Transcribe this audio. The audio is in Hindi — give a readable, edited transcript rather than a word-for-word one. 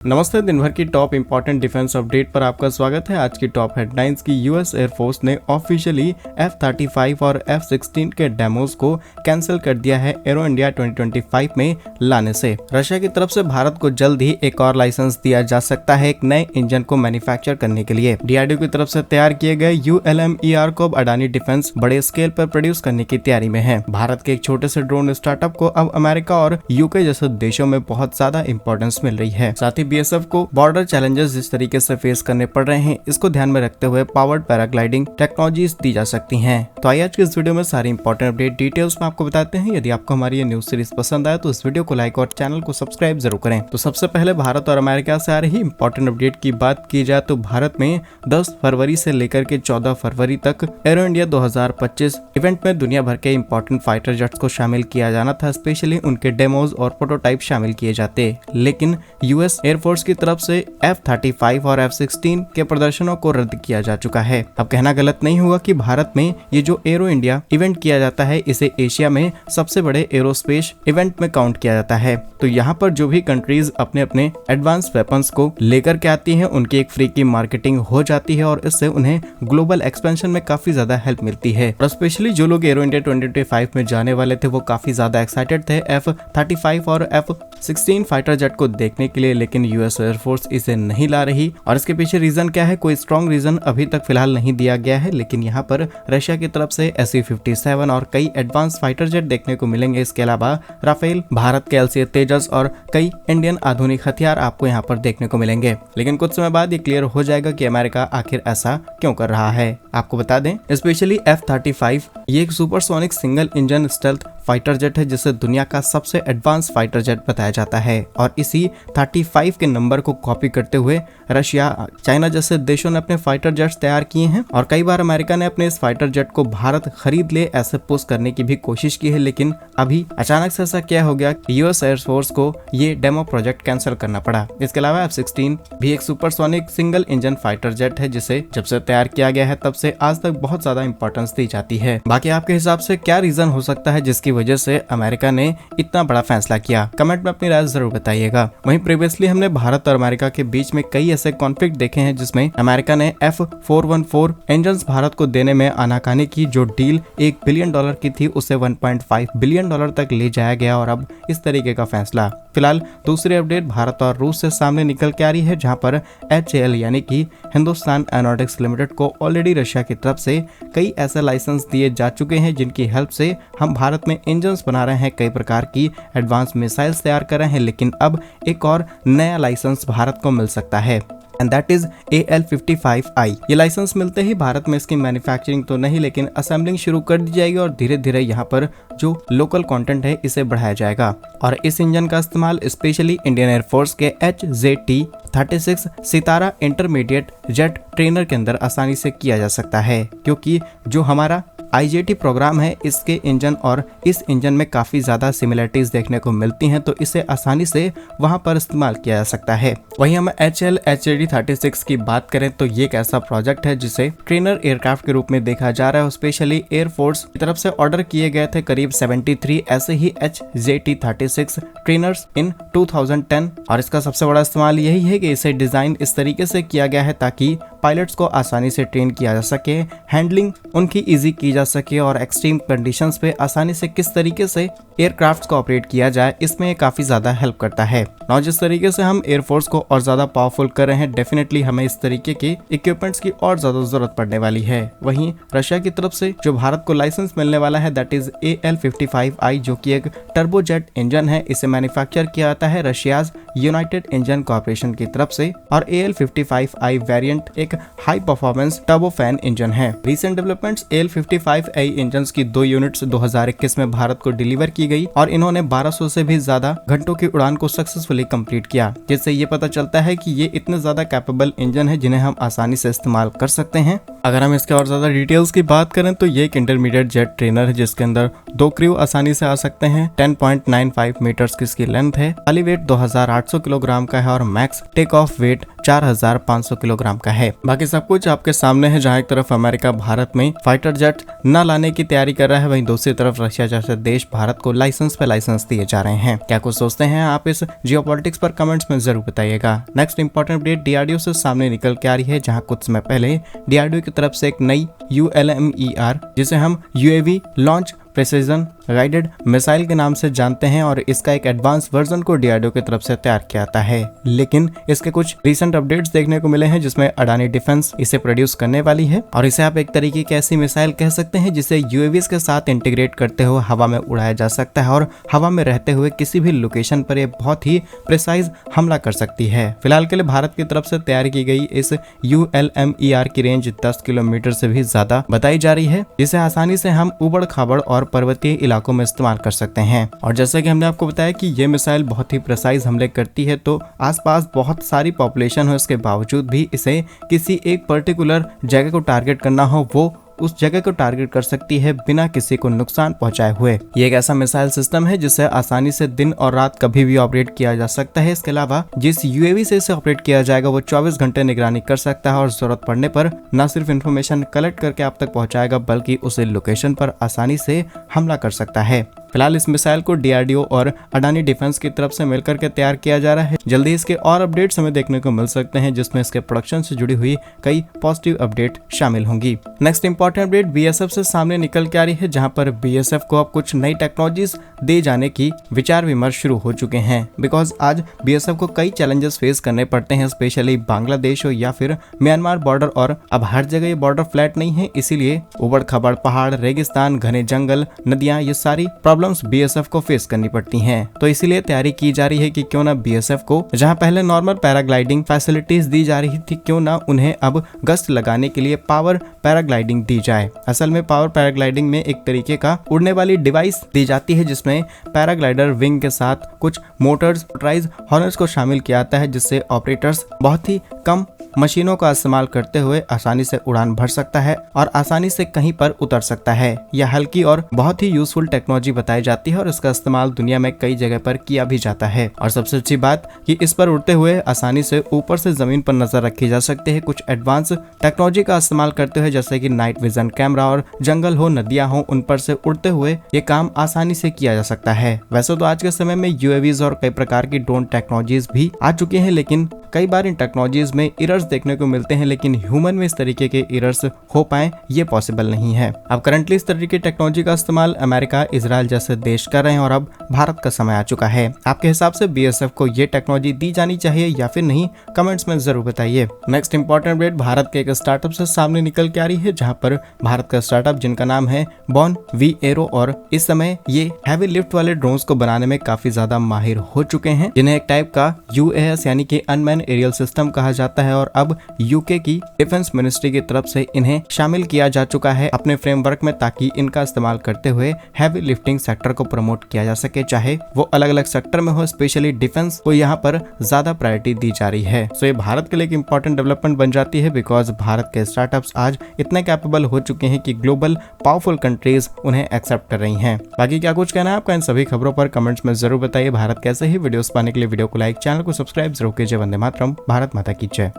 नमस्ते। दिन भर की टॉप इंपॉर्टेंट डिफेंस अपडेट पर आपका स्वागत है। आज की टॉप हेडलाइंस की यूएस एयरफोर्स ने ऑफिशियली F-35 और F-16 के डेमोज को कैंसिल कर दिया है एरो इंडिया 2025 में लाने से। रशिया की तरफ से भारत को जल्द ही एक और लाइसेंस दिया जा सकता है एक नए इंजन को मैन्युफैक्चर करने के लिए। DRDO की तरफ से तैयार किए गए ULM-ER को अब अडानी डिफेंस बड़े स्केल पर प्रोड्यूस करने की तैयारी में है। भारत के एक छोटे से ड्रोन स्टार्टअप को अब अमेरिका और यूके जैसे देशों में बहुत ज्यादा इंपॉर्टेंस मिल रही है। साथ ही BSF को बॉर्डर चैलेंजेस जिस तरीके से फेस करने पड़ रहे हैं, इसको ध्यान में रखते हुए पावर्ड पैराग्लाइडिंग टेक्नोलॉजीज दी जा सकती हैं। तो आइए आज के इस वीडियो में सारी इंपॉर्टेंट अपडेट डिटेल्स में आपको बताते हैं। यदि आपको हमारी ये न्यूज सीरीज पसंद आए तो इस वीडियो को लाइक और चैनल को सब्सक्राइब जरूर करें। तो सबसे पहले भारत और अमेरिका से आ रही इंपॉर्टेंट अपडेट की बात की जाए तो भारत में 10 फरवरी से लेकर के 14 फरवरी तक एरो इंडिया 2025 इवेंट में दुनिया भर के इंपॉर्टेंट फाइटर जेट्स को शामिल किया जाना था। स्पेशली उनके डेमोज और प्रोटोटाइप शामिल किए जाते, लेकिन यूएस एयरफोर्स की तरफ से F-35 और F-16 के प्रदर्शनों को रद्द किया जा चुका है। अब कहना गलत नहीं होगा कि भारत में ये जो एरो इंडिया इवेंट किया जाता है, इसे एशिया में सबसे बड़े एरोस्पेस इवेंट में काउंट किया जाता है। तो यहाँ पर जो भी कंट्रीज अपने अपने एडवांस वेपन्स को लेकर के आती हैं, उनकी एक फ्री की मार्केटिंग हो जाती है और इससे उन्हें ग्लोबल एक्सपेंशन में काफी ज्यादा हेल्प मिलती है। और स्पेशली जो लोग एरो इंडिया 2025 में जाने वाले थे, वो काफी ज्यादा एक्साइटेड थे F-35 और F-16 फाइटर जेट को देखने के लिए, लेकिन यूएस एयरफोर्स इसे नहीं ला रही। और इसके पीछे रीजन क्या है, कोई स्ट्रॉन्ग रीजन अभी तक फिलहाल नहीं दिया गया है, लेकिन यहाँ पर रशिया की तरफ से SU-57 और कई एडवांस फाइटर जेट देखने को मिलेंगे। इसके अलावा राफेल, भारत के LCA तेजस और कई इंडियन आधुनिक हथियार आपको यहाँ पर देखने को मिलेंगे। लेकिन कुछ समय बाद ये क्लियर हो जाएगा कि अमेरिका आखिर ऐसा क्यों कर रहा है। आपको बता दें, स्पेशली F-35 ये एक supersonic single engine stealth fighter jet है, जिसे दुनिया का सबसे एडवांस फाइटर जेट बताया जाता है। और इसी 35 के नंबर को कॉपी करते हुए रशिया, चाइना जैसे देशों ने अपने फाइटर जेट्स तैयार किए हैं। और कई बार अमेरिका ने अपने इस फाइटर जेट को भारत खरीद ले ऐसे पुश करने की भी कोशिश की है, लेकिन अभी अचानक से ऐसा क्या हो गया कि यूएस एयरफोर्स को ये डेमो प्रोजेक्ट कैंसिल करना पड़ा। इसके अलावा F-16 भी एक supersonic single engine fighter jet है, जिसे जब से तैयार किया गया है तब से आज तक बहुत ज्यादा इंपॉर्टेंस दी जाती है। बाकी आपके हिसाब से क्या रीजन हो सकता है जिसकी वजह से अमेरिका ने इतना बड़ा फैसला किया? कमेंट में अपनी राय जरूर बताइएगा। वहीं प्रीवियसली हमने भारत और अमेरिका के बीच में कई ऐसे कॉन्फ्लिक्ट देखे हैं जिसमें अमेरिका ने F-414 इंजन भारत को देने में आनाकानी की। जो डील $1 बिलियन की थी, उसे $1.5 बिलियन तक ले जाया गया। और अब इस तरीके का फैसला। फिलहाल दूसरी अपडेट भारत और रूस से सामने निकल के आ रही है, जहां पर HAL यानी कि हिंदुस्तान एरोनॉटिक्स लिमिटेड को ऑलरेडी रशिया की तरफ से कई ऐसे लाइसेंस दिए जा चुके हैं, जिनकी हेल्प से हम भारत में इंजन्स बना रहे हैं, कई प्रकार की एडवांस मिसाइल्स तैयार कर रहे हैं। लेकिन अब एक और नया लाइसेंस भारत को मिल सकता है, एंड दैट इज AL-55I। ये लाइसेंस मिलते ही भारत में इसकी मैन्युफैक्चरिंग तो नहीं, लेकिन असेंबलिंग शुरू कर दी जाएगी और धीरे धीरे यहाँ पर जो लोकल कंटेंट है इसे बढ़ाया जाएगा। और इस इंजन का इस्तेमाल स्पेशली इंडियन एयरफोर्स के HJT-36 सितारा इंटरमीडिएट जेट ट्रेनर के अंदर आसानी से किया जा सकता है, क्योंकि जो हमारा IJT प्रोग्राम है, इसके इंजन और इस इंजन में काफी ज्यादा सिमिलरिटीज देखने को मिलती हैं, तो इसे आसानी से वहां पर इस्तेमाल किया जा सकता है। वहीं हम HL-HJT-36 की बात करें तो ये एक ऐसा प्रोजेक्ट है जिसे ट्रेनर एयरक्राफ्ट के रूप में देखा जा रहा है। स्पेशली एयरफोर्स की तरफ से ऑर्डर किए गए थे करीब 73 ऐसे ही HJT-36 ट्रेनर्स इन 2010। और इसका सबसे बड़ा इस्तेमाल यही है कि इसे डिजाइन इस तरीके से किया गया है ताकि पायलट्स को आसानी से ट्रेन किया जा सके, हैंडलिंग उनकी इजी की जा सके और एक्सट्रीम कंडीशंस पे आसानी से किस तरीके से एयरक्राफ्ट्स को ऑपरेट किया जाए, इसमें काफी ज्यादा हेल्प करता है। और जिस तरीके से हम एयरफोर्स को और ज्यादा पावरफुल कर रहे हैं, डेफिनेटली हमें इस तरीके के इक्विपमेंट्स की और ज्यादा जरूरत पड़ने वाली है। वहीं रशिया की तरफ से जो भारत को लाइसेंस मिलने वाला है, दैट इज AL-55I, जो कि एक टर्बोजेट इंजन है। इसे मैन्युफैक्चर किया जाता है रशियाज यूनाइटेड इंजन कॉर्पोरेशन की तरफ से। और AL-55I वेरिएंट एक हाई परफॉर्मेंस टर्बोफैन इंजन है। रिसेंट डेवलपमेंट्स AL-55I इंजन की 2 यूनिट्स 2021 में भारत को डिलीवर की गई और इन्होंने 1200 से भी ज्यादा घंटों की उड़ान को सक्सेसफुली कंप्लीट किया, जिससे ये पता चलता है कि ये इतने ज्यादा कैपेबल इंजन है जिन्हें हम आसानी से इस्तेमाल कर सकते हैं। अगर हम इसके और ज्यादा डिटेल्स की बात करें तो ये एक इंटरमीडिएट जेट ट्रेनर है, जिसके अंदर 2 क्रू आसानी से आ सकते हैं। 10.95 मीटर्स की इसकी लेंथ है। खाली वेट 2800 किलोग्राम का है और max take off weight 4500 kilogram का है। बाकी सब कुछ आपके सामने है, जहां एक तरफ अमेरिका भारत में फाइटर जेट न लाने की तैयारी कर रहा है, वहीं दूसरी तरफ रशिया जैसे देश भारत को लाइसेंस पे लाइसेंस दिए जा रहे हैं। क्या कुछ सोचते हैं आप इस जियोपॉलिटिक्स पर? कमेंट्स में जरूर बताइएगा। नेक्स्ट इंपॉर्टेंट अपडेट डीआरडीओ से सामने निकल के आ रही है, जहां कुछ समय पहले डीआरडीओ की तरफ से एक नई ULMER, जिसे हम UAV launch precision guided missile के नाम से जानते हैं, और इसका एक एडवांस वर्जन को डीआरडीओ की तरफ से तैयार किया जाता है। लेकिन इसके कुछ रिसेंट अपडेट्स देखने को मिले हैं, जिसमें अडानी डिफेंस इसे प्रोड्यूस करने वाली है, और इसे आप एक तरीके की ऐसी मिसाइल कह सकते हैं जिसे यूएवीज के साथ इंटीग्रेट करते हुए हवा में उड़ाया जा सकता है, और हवा में रहते हुए किसी भी लोकेशन पर यह बहुत ही प्रिसाइज हमला कर सकती है। फिलहाल के लिए भारत की तरफ से तैयार की गई इस ULMER की रेंज 10 किलोमीटर से भी ज्यादा बताई जा रही है, जिसे आसानी से हम उबड़ खाबड़ और पर्वतीय इलाकों में इस्तेमाल कर सकते हैं। और जैसा कि हमने आपको बताया कि ये मिसाइल बहुत ही प्रिसाइज हमले करती है, तो आसपास बहुत सारी पॉपुलेशन हो, इसके बावजूद भी इसे किसी एक पर्टिकुलर जगह को टारगेट करना हो, वो उस जगह को टारगेट कर सकती है बिना किसी को नुकसान पहुंचाए हुए। ये एक ऐसा मिसाइल सिस्टम है जिसे आसानी से दिन और रात कभी भी ऑपरेट किया जा सकता है। इसके अलावा जिस यूएवी से इसे ऑपरेट किया जाएगा वो 24 घंटे निगरानी कर सकता है, और जरूरत पड़ने पर न सिर्फ इंफॉर्मेशन कलेक्ट करके आप तक पहुंचाएगा, बल्कि उसे लोकेशन पर आसानी से हमला कर सकता है। फिलहाल इस मिसाइल को डीआरडीओ और अडानी डिफेंस की तरफ से मिलकर के तैयार किया जा रहा है। जल्दी इसके और अपडेट्स हमें देखने को मिल सकते हैं, जिसमें इसके प्रोडक्शन से जुड़ी हुई कई पॉजिटिव अपडेट शामिल होंगी। नेक्स्ट इंपॉर्टेंट अपडेट बीएसएफ से सामने निकल के आ रही है, जहां पर बीएसएफ को अब कुछ नई टेक्नोलॉजीज दे जाने की विचार विमर्श शुरू हो चुके हैं। बिकॉज आज बीएसएफ को कई चैलेंजेस फेस करने पड़ते हैं, स्पेशली बांग्लादेश हो या फिर म्यांमार बॉर्डर, और अब हर जगह ये बॉर्डर फ्लैट नहीं है, इसीलिए उबड़ खाबड़ पहाड़, रेगिस्तान, घने जंगल, नदियां, ये सारी प्रॉब्लम्स बीएसएफ को फेस करनी पड़ती हैं। तो इसीलिए तैयारी की जा रही है कि क्यों ना बीएसएफ को, जहां पहले नॉर्मल पैराग्लाइडिंग फैसिलिटीज दी जा रही थी, क्यों ना उन्हें अब गश्त लगाने के लिए पावर पैराग्लाइडिंग दी जाए। असल में पावर पैराग्लाइडिंग में एक तरीके का उड़ने वाली डिवाइस दी जाती है, जिसमें पैराग्लाइडर विंग के साथ कुछ मोटर्स, मोटराइज हॉर्नर्स को शामिल किया जाता है, जिससे ऑपरेटर्स बहुत ही कम मशीनों का इस्तेमाल करते हुए आसानी से उड़ान भर सकता है और आसानी से कहीं पर उतर सकता है। यह हल्की और बहुत ही यूजफुल टेक्नोलॉजी बताई जाती है, और इसका इस्तेमाल दुनिया में कई जगह पर किया भी जाता है। और सबसे अच्छी बात कि इस पर उड़ते हुए आसानी से ऊपर से जमीन पर नजर रखी जा सकती है, कुछ एडवांस टेक्नोलॉजी का इस्तेमाल करते हुए, जैसे कि नाइट विजन कैमरा, और जंगल हो, नदियां हो, उन पर से उड़ते हुए ये काम आसानी से किया जा सकता है। वैसे तो आज के समय में यूएवीज और कई प्रकार की ड्रोन टेक्नोलॉजीज भी आ चुकी हैं, लेकिन कई बार इन टेक्नोलॉजीज में एरर्स देखने को मिलते हैं, लेकिन ह्यूमन में इस तरीके के एरर्स हो पाए ये पॉसिबल नहीं है। अब करंटली इस तरीके की टेक्नोलॉजी का इस्तेमाल अमेरिका, इजराइल जैसे देश कर रहे हैं, और अब भारत का समय आ चुका है। आपके हिसाब से बीएसएफ को ये टेक्नोलॉजी दी जानी चाहिए या फिर नहीं? कमेंट्स में जरूर बताइए। नेक्स्ट इंपॉर्टेंट अपडेट भारत के एक स्टार्टअप से सामने निकल के आ रही है, जहां पर भारत का स्टार्टअप जिनका नाम है बॉर्न वी एरो, और इस समय ये हैवी लिफ्ट वाले ड्रोन्स को बनाने में काफी ज्यादा माहिर हो चुके हैं, जिन्हें एक टाइप का UAS यानी कि अनमैन एरियल सिस्टम कहा जाता है। और अब यूके की डिफेंस मिनिस्ट्री की तरफ से इन्हें शामिल किया जा चुका है अपने फ्रेमवर्क में, ताकि इनका इस्तेमाल करते हुए हैवी लिफ्टिंग सेक्टर को प्रमोट किया जा सके, चाहे वो अलग अलग सेक्टर में हो। स्पेशली डिफेंस को यहाँ पर ज्यादा प्रायोरिटी दी जा रही है। सो ये भारत के लिए एक इंपॉर्टेंट डेवलपमेंट बन जाती है, बिकॉज भारत के स्टार्टअप्स आज इतने कैपेबल हो चुके हैं कि ग्लोबल पावरफुल कंट्रीज उन्हें एक्सेप्ट कर रही हैं। बाकी क्या कुछ कहना है आपका इन सभी खबरों पर? कमेंट्स में जरूर बताइए। भारत कैसे ही वीडियोस पाने के लिए वीडियो को लाइक, चैनल को सब्सक्राइब जरूर कीजिए। वंदे मातरम, भारत माता की जय।